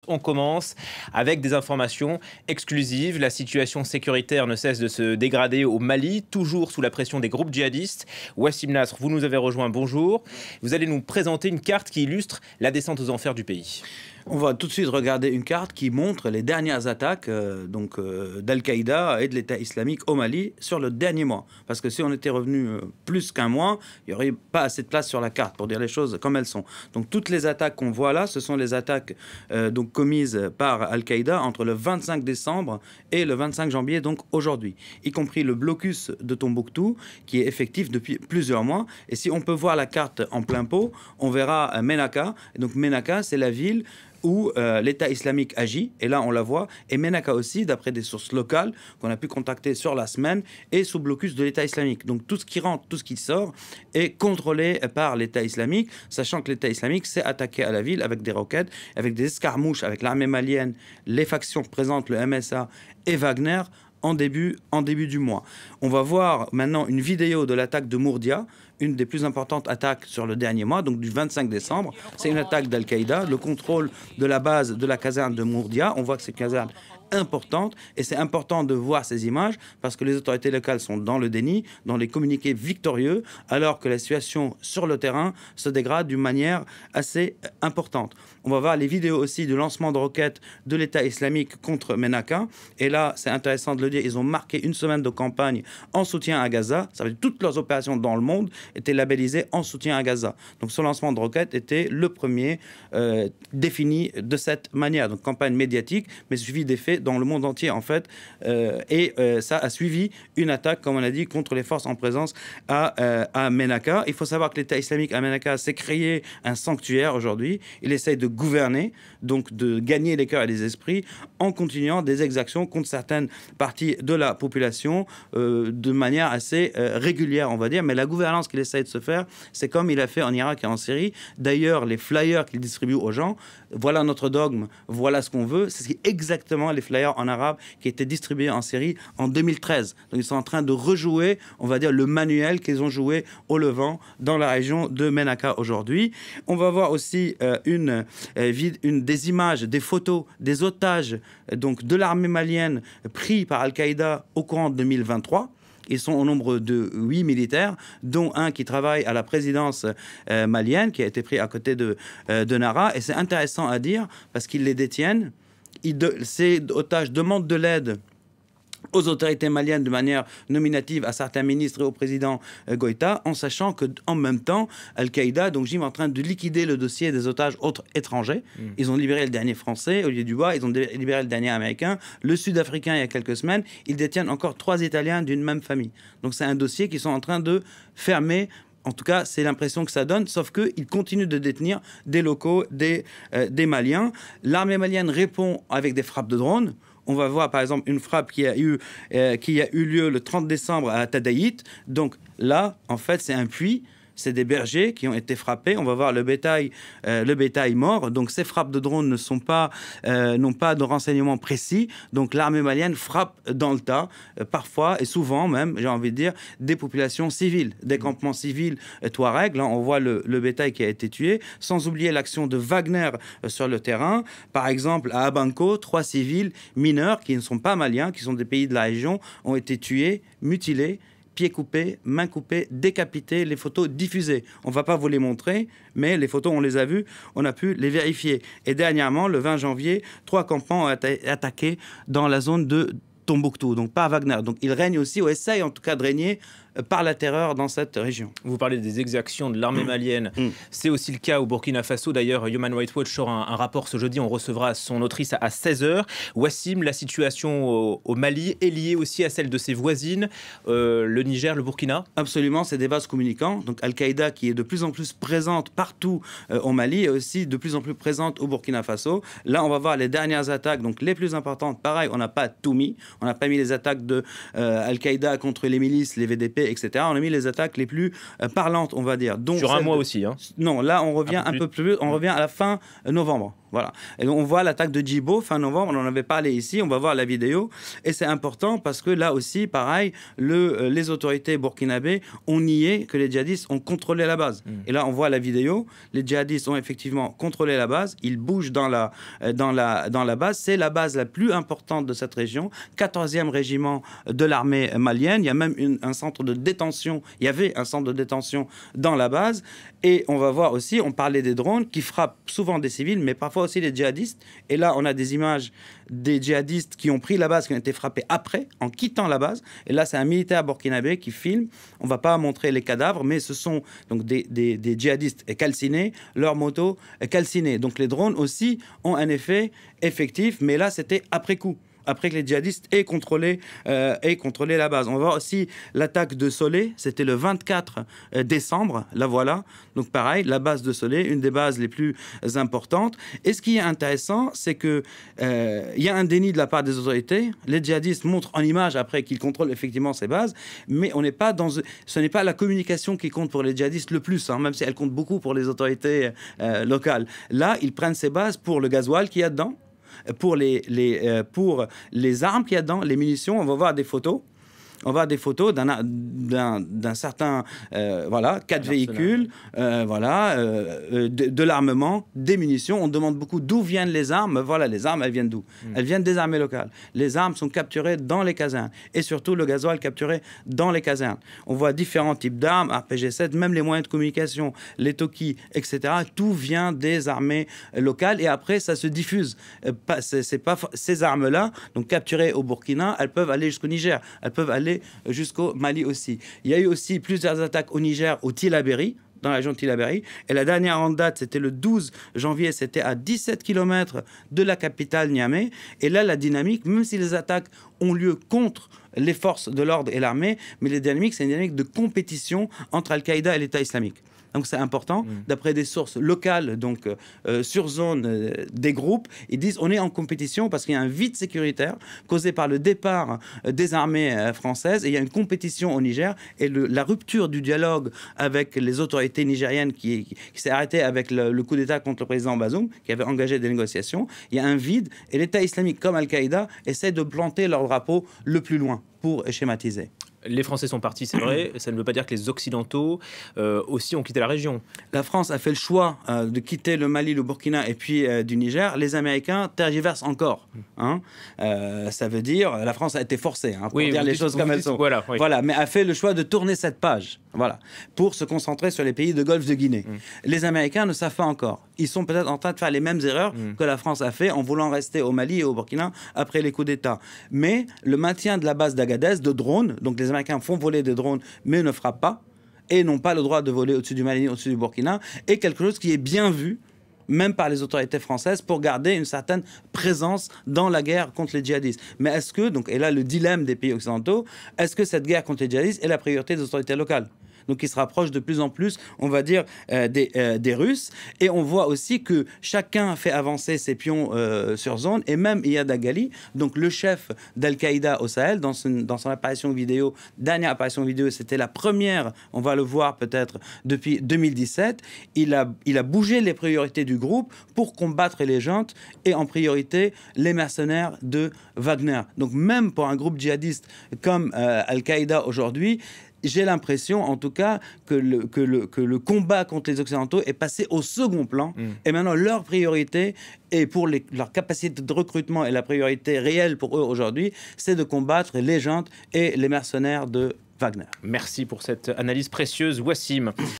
On commence avec des informations exclusives. La situation sécuritaire ne cesse de se dégrader au Mali, toujours sous la pression des groupes djihadistes. Wassim Nasr, vous nous avez rejoint, bonjour. Vous allez nous présenter une carte qui illustre la descente aux enfers du pays. On va tout de suite regarder une carte qui montre les dernières attaques d'Al-Qaïda et de l'État islamique au Mali sur le dernier mois. Parce que si on était revenu plus qu'un mois, il n'y aurait pas assez de place sur la carte pour dire les choses comme elles sont. Donc toutes les attaques qu'on voit là, ce sont les attaques commises par Al-Qaïda entre le 25 décembre et le 25 janvier, donc aujourd'hui. Y compris le blocus de Tombouctou, qui est effectif depuis plusieurs mois. Et si on peut voir la carte en plein pot, on verra Ménaka. Et donc Ménaka, c'est la ville où l'État islamique agit, et là on la voit, et Ménaka aussi, d'après des sources locales qu'on a pu contacter sur la semaine, est sous blocus de l'État islamique. Donc tout ce qui rentre, tout ce qui sort est contrôlé par l'État islamique, sachant que l'État islamique s'est attaqué à la ville avec des roquettes, avec des escarmouches avec l'armée malienne, les factions présentes, le MSA et Wagner, en début du mois. On va voir maintenant une vidéo de l'attaque de Mourdia, une des plus importantes attaques sur le dernier mois, donc du 25 décembre. C'est une attaque d'Al-Qaïda, le contrôle de la base de la caserne de Mourdia. On voit que c'est une caserne importante, et c'est important de voir ces images parce que les autorités locales sont dans le déni, dans les communiqués victorieux, alors que la situation sur le terrain se dégrade d'une manière assez importante. On va voir les vidéos aussi du lancement de roquettes de l'État islamique contre Ménaka, et là c'est intéressant de le dire, ils ont marqué une semaine de campagne en soutien à Gaza. Ça veut dire que toutes leurs opérations dans le monde étaient labellisées en soutien à Gaza. Donc ce lancement de roquettes était le premier défini de cette manière, donc campagne médiatique mais suivi des faits dans le monde entier en fait, ça a suivi une attaque, comme on a dit, contre les forces en présence à Ménaka. Il faut savoir que l'État islamique à Ménaka s'est créé un sanctuaire aujourd'hui. Il essaye de gouverner, donc de gagner les cœurs et les esprits en continuant des exactions contre certaines parties de la population de manière assez régulière, on va dire. Mais la gouvernance qu'il essaye de se faire, c'est comme il a fait en Irak et en Syrie. D'ailleurs, les flyers qu'il distribue aux gens, voilà notre dogme, voilà ce qu'on veut, c'est exactement les flyers en arabe qui étaient distribués en Syrie en 2013. Donc ils sont en train de rejouer, on va dire, le manuel qu'ils ont joué au Levant dans la région de Ménaka aujourd'hui. On va voir aussi une des images, des photos des otages donc de l'armée malienne pris par Al-Qaïda au courant de 2023. Ils sont au nombre de 8 militaires, dont un qui travaille à la présidence malienne, qui a été pris à côté de Nara. Et c'est intéressant à dire parce qu'ils les détiennent. Ces otages demandent de l'aide aux autorités maliennes de manière nominative, à certains ministres et au président Goïta, en sachant qu'en même temps, Al-Qaïda donc est en train de liquider le dossier des otages autres étrangers. Ils ont libéré le dernier français, Olivier Dubois, ils ont libéré le dernier américain, le sud-africain il y a quelques semaines. Ils détiennent encore 3 Italiens d'une même famille. Donc c'est un dossier qu'ils sont en train de fermer. En tout cas, c'est l'impression que ça donne, sauf qu'ils continuent de détenir des locaux, des Maliens. L'armée malienne répond avec des frappes de drones. On va voir par exemple une frappe qui a eu lieu le 30 décembre à Tadaït. Donc là, en fait, c'est un puits. C'est des bergers qui ont été frappés. On va voir le bétail mort. Donc ces frappes de drones n'ont pas de renseignements précis. Donc l'armée malienne frappe dans le tas, parfois et souvent même, j'ai envie de dire, des populations civiles, des campements civils touaregs. Là, on voit le bétail qui a été tué, sans oublier l'action de Wagner sur le terrain. Par exemple, à Abanko, 3 civils mineurs qui ne sont pas maliens, qui sont des pays de la région, ont été tués, mutilés, pieds coupés, mains coupées, décapités, les photos diffusées. On ne va pas vous les montrer, mais les photos, on les a vues, on a pu les vérifier. Et dernièrement, le 20 janvier, 3 campements ont été attaqués dans la zone de Tombouctou, donc pas Wagner. Donc il règne aussi, ou essaye en tout cas de régner par la terreur dans cette région. Vous parlez des exactions de l'armée malienne. C'est aussi le cas au Burkina Faso. D'ailleurs, Human Rights Watch sort un rapport ce jeudi. On recevra son autrice à 16h. Wassim, la situation au Mali est liée aussi à celle de ses voisines, le Niger, le Burkina? Absolument, c'est des vases communicants. Donc Al-Qaïda qui est de plus en plus présente partout au Mali et aussi de plus en plus présente au Burkina Faso. Là, on va voir les dernières attaques, donc les plus importantes. Pareil, on n'a pas tout mis. On n'a pas mis les attaques de Al-Qaïda contre les milices, les VDP etc. On a mis les attaques les plus parlantes, on va dire. Donc, sur un mois aussi. Hein. Non, là, on revient un peu plus. On revient à la fin novembre. Voilà. Et on voit l'attaque de Djibo fin novembre. On en avait parlé ici. On va voir la vidéo. Et c'est important parce que là aussi, pareil, les autorités burkinabées ont nié que les djihadistes ont contrôlé la base. Et là, on voit la vidéo. Les djihadistes ont effectivement contrôlé la base. Ils bougent dans la base. C'est la base la plus importante de cette région. 14e régiment de l'armée malienne. Il y a même un centre de détention. Il y avait un centre de détention dans la base. Et on va voir aussi, on parlait des drones qui frappent souvent des civils, mais parfois aussi les djihadistes. Et là, on a des images des djihadistes qui ont pris la base, qui ont été frappés après, en quittant la base. Et là, c'est un militaire burkinabé qui filme. On ne va pas montrer les cadavres, mais ce sont donc des djihadistes calcinés, leurs motos calcinées. Donc les drones aussi ont un effet effectif, mais là, c'était après coup. Après que les djihadistes aient contrôlé la base. On voit aussi l'attaque de Solé, c'était le 24 décembre, la voilà. Donc pareil, la base de Solé, une des bases les plus importantes. Et ce qui est intéressant, c'est qu'il y a un déni de la part des autorités. Les djihadistes montrent en image après qu'ils contrôlent effectivement ces bases, mais on n'est pas ce n'est pas la communication qui compte pour les djihadistes le plus, hein, même si elle compte beaucoup pour les autorités locales. Là, ils prennent ces bases pour le gasoil qu'il y a dedans, pour les armes qu'il y a dedans, les munitions. On va voir des photos. On va voir des photos d'un certain, 4 véhicules, de l'armement, des munitions. On demande beaucoup d'où viennent les armes. Voilà, les armes, elles viennent d'où? Elles viennent des armées locales. Les armes sont capturées dans les casernes. Et surtout, le gasoil capturé dans les casernes. On voit différents types d'armes, RPG-7, même les moyens de communication, les Toki, etc. Tout vient des armées locales. Et après, ça se diffuse. C'est pas ces armes-là, donc capturées au Burkina, elles peuvent aller jusqu'au Niger. Elles peuvent aller jusqu'au Mali aussi. Il y a eu aussi plusieurs attaques au Niger, au Tillabéri, dans la région de Tillabéri. Et la dernière en date, c'était le 12 janvier, c'était à 17 km de la capitale Niamey. Et là, la dynamique, même si les attaques ont lieu contre les forces de l'ordre et l'armée, mais les dynamiques, c'est une dynamique de compétition entre Al-Qaïda et l'État islamique. Donc c'est important, d'après des sources locales, donc sur zone des groupes, ils disent on est en compétition parce qu'il y a un vide sécuritaire causé par le départ des armées françaises et il y a une compétition au Niger et la rupture du dialogue avec les autorités nigériennes qui s'est arrêtée avec le coup d'État contre le président Bazoum, qui avait engagé des négociations. Il y a un vide et l'État islamique comme Al-Qaïda essaie de planter leur drapeau le plus loin pour schématiser. Les Français sont partis, c'est vrai. Ça ne veut pas dire que les Occidentaux aussi ont quitté la région. La France a fait le choix de quitter le Mali, le Burkina et puis du Niger. Les Américains tergiversent encore. Hein. Ça veut dire la France a été forcée, hein, pour dire les choses comme elles sont. Voilà, mais a fait le choix de tourner cette page, voilà, pour se concentrer sur les pays de Golfe de Guinée. Les Américains ne savent pas encore. Ils sont peut-être en train de faire les mêmes erreurs que la France a fait en voulant rester au Mali et au Burkina après les coups d'État. Mais le maintien de la base d'Agadez, de drones, donc les Américains font voler des drones mais ne frappent pas et n'ont pas le droit de voler au-dessus du Mali, au-dessus du Burkina, est quelque chose qui est bien vu même par les autorités françaises pour garder une certaine présence dans la guerre contre les djihadistes. Mais est-ce que, donc, et là le dilemme des pays occidentaux, est-ce que cette guerre contre les djihadistes est la priorité des autorités locales ? Donc, ils se rapprochent de plus en plus, on va dire, des Russes. Et on voit aussi que chacun fait avancer ses pions sur zone. Et même Iyad Agali, donc le chef d'Al-Qaïda au Sahel, dans son apparition vidéo, dernière apparition vidéo, c'était la première, on va le voir peut-être depuis 2017, il a bougé les priorités du groupe pour combattre les juntes et en priorité les mercenaires de Wagner. Donc, même pour un groupe djihadiste comme Al-Qaïda aujourd'hui, j'ai l'impression, en tout cas, que le combat contre les Occidentaux est passé au second plan. Et maintenant, leur priorité, et pour leur capacité de recrutement et la priorité réelle pour eux aujourd'hui, c'est de combattre les juntes et les mercenaires de Wagner. Merci pour cette analyse précieuse, Wassim.